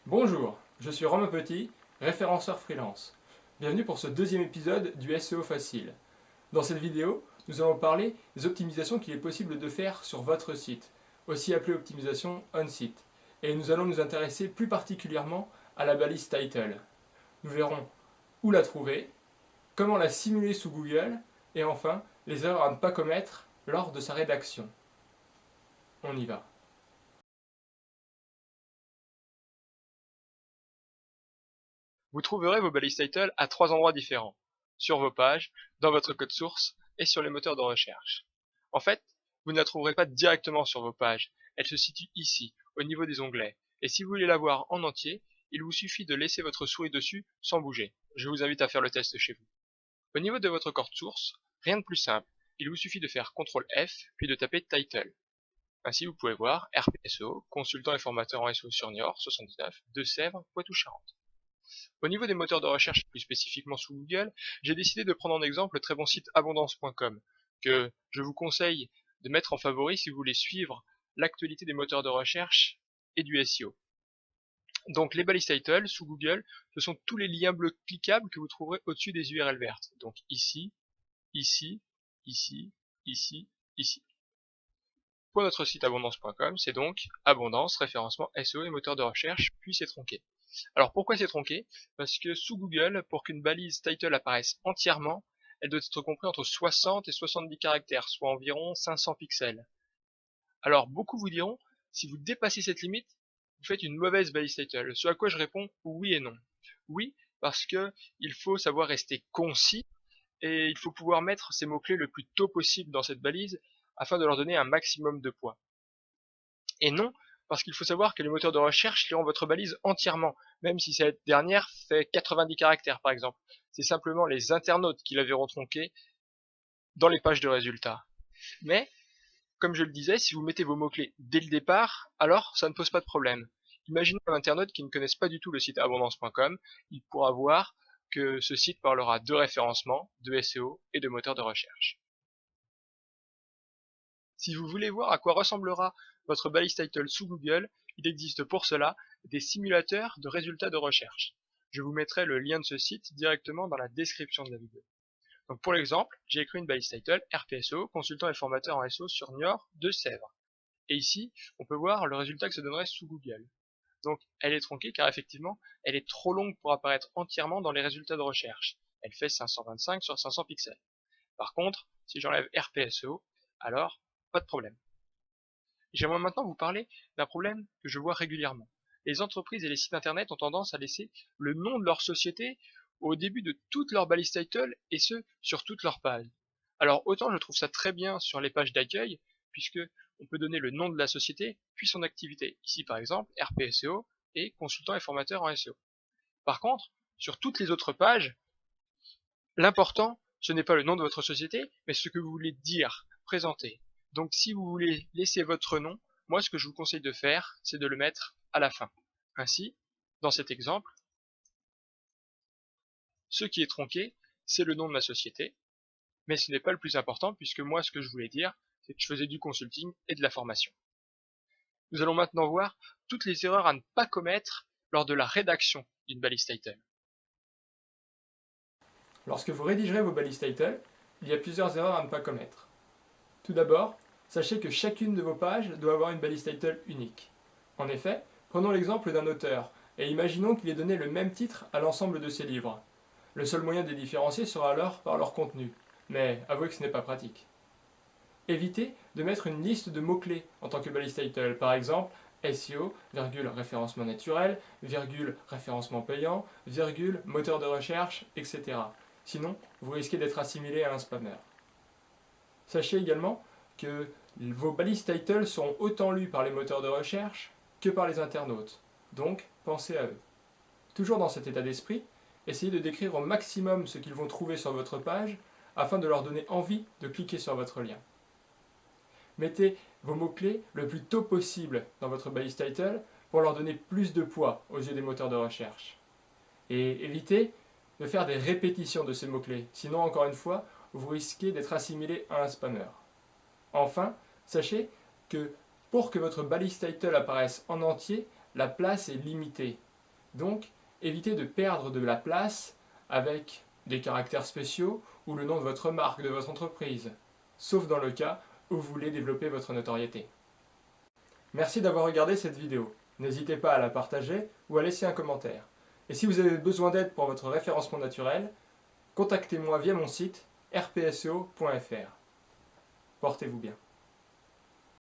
Bonjour, je suis Romain Petit, référenceur freelance. Bienvenue pour ce deuxième épisode du SEO facile. Dans cette vidéo, nous allons parler des optimisations qu'il est possible de faire sur votre site, aussi appelée optimisation on-site. Et nous allons nous intéresser plus particulièrement à la balise title. Nous verrons où la trouver, comment la simuler sous Google, et enfin, les erreurs à ne pas commettre lors de sa rédaction. On y va. Vous trouverez vos balises title à 3 endroits différents: sur vos pages, dans votre code source et sur les moteurs de recherche. En fait, vous ne la trouverez pas directement sur vos pages, elle se situe ici, au niveau des onglets, et si vous voulez la voir en entier, il vous suffit de laisser votre souris dessus sans bouger. Je vous invite à faire le test chez vous. Au niveau de votre code source, rien de plus simple, il vous suffit de faire CTRL F puis de taper Title. Ainsi vous pouvez voir RPSO, consultant et formateur en SEO sur Niort 79, Deux-Sèvres, Poitou-Charentes. Au niveau des moteurs de recherche, plus spécifiquement sous Google, j'ai décidé de prendre en exemple le très bon site abondance.com, que je vous conseille de mettre en favori si vous voulez suivre l'actualité des moteurs de recherche et du SEO. Donc les balises title sous Google, ce sont tous les liens bleus cliquables que vous trouverez au-dessus des URL vertes. Donc ici, ici, ici, ici, ici. Pour notre site abondance.com, c'est donc abondance, référencement, SEO et moteur de recherche, puis c'est tronqué. Alors pourquoi c'est tronqué? Parce que sous Google, pour qu'une balise title apparaisse entièrement, elle doit être comprise entre 60 et 70 caractères, soit environ 500 pixels. Alors beaucoup vous diront, si vous dépassez cette limite, vous faites une mauvaise balise title. Ce à quoi je réponds oui et non. Oui, parce que il faut savoir rester concis et il faut pouvoir mettre ces mots-clés le plus tôt possible dans cette balise afin de leur donner un maximum de poids. Et non, parce qu'il faut savoir que les moteurs de recherche liront votre balise entièrement, même si cette dernière fait 90 caractères par exemple. C'est simplement les internautes qui la verront tronquée dans les pages de résultats. Mais, comme je le disais, si vous mettez vos mots-clés dès le départ, alors ça ne pose pas de problème. Imaginez un internaute qui ne connaisse pas du tout le site abondance.com, il pourra voir que ce site parlera de référencement, de SEO et de moteur de recherche. Si vous voulez voir à quoi ressemblera votre balise title sous Google, il existe pour cela des simulateurs de résultats de recherche. Je vous mettrai le lien de ce site directement dans la description de la vidéo. Donc pour l'exemple, j'ai écrit une balise title RPSO, consultant et formateur en SEO sur Niort, Deux-Sèvres. Et ici, on peut voir le résultat que ça donnerait sous Google. Donc elle est tronquée car effectivement, elle est trop longue pour apparaître entièrement dans les résultats de recherche. Elle fait 525 sur 500 pixels. Par contre, si j'enlève RPSO, alors pas de problème. J'aimerais maintenant vous parler d'un problème que je vois régulièrement. Les entreprises et les sites internet ont tendance à laisser le nom de leur société au début de toutes leurs balises title et ce, sur toutes leurs pages. Alors autant je trouve ça très bien sur les pages d'accueil, puisque on peut donner le nom de la société, puis son activité. Ici par exemple, RPSEO et consultant et formateur en SEO. Par contre, sur toutes les autres pages, l'important, ce n'est pas le nom de votre société, mais ce que vous voulez dire, présenter. Donc si vous voulez laisser votre nom, moi ce que je vous conseille de faire, c'est de le mettre à la fin. Ainsi, dans cet exemple, ce qui est tronqué, c'est le nom de ma société, mais ce n'est pas le plus important puisque moi ce que je voulais dire, c'est que je faisais du consulting et de la formation. Nous allons maintenant voir toutes les erreurs à ne pas commettre lors de la rédaction d'une balise title. Lorsque vous rédigerez vos balises title, il y a plusieurs erreurs à ne pas commettre. Tout d'abord, sachez que chacune de vos pages doit avoir une balise title unique. En effet, prenons l'exemple d'un auteur, et imaginons qu'il ait donné le même titre à l'ensemble de ses livres. Le seul moyen de les différencier sera alors par leur contenu, mais avouez que ce n'est pas pratique. Évitez de mettre une liste de mots-clés en tant que balise title, par exemple SEO, référencement naturel, référencement payant, moteur de recherche, etc. Sinon, vous risquez d'être assimilé à un spammer. Sachez également que vos balises title seront autant lues par les moteurs de recherche que par les internautes. Donc, pensez à eux. Toujours dans cet état d'esprit, essayez de décrire au maximum ce qu'ils vont trouver sur votre page afin de leur donner envie de cliquer sur votre lien. Mettez vos mots-clés le plus tôt possible dans votre balise title pour leur donner plus de poids aux yeux des moteurs de recherche. Et évitez de faire des répétitions de ces mots-clés, sinon encore une fois, vous risquez d'être assimilé à un spammer. Enfin, sachez que pour que votre balise title apparaisse en entier, la place est limitée. Donc, évitez de perdre de la place avec des caractères spéciaux ou le nom de votre marque, de votre entreprise, sauf dans le cas où vous voulez développer votre notoriété. Merci d'avoir regardé cette vidéo. N'hésitez pas à la partager ou à laisser un commentaire. Et si vous avez besoin d'aide pour votre référencement naturel, contactez-moi via mon site rpseo.fr. Portez-vous bien.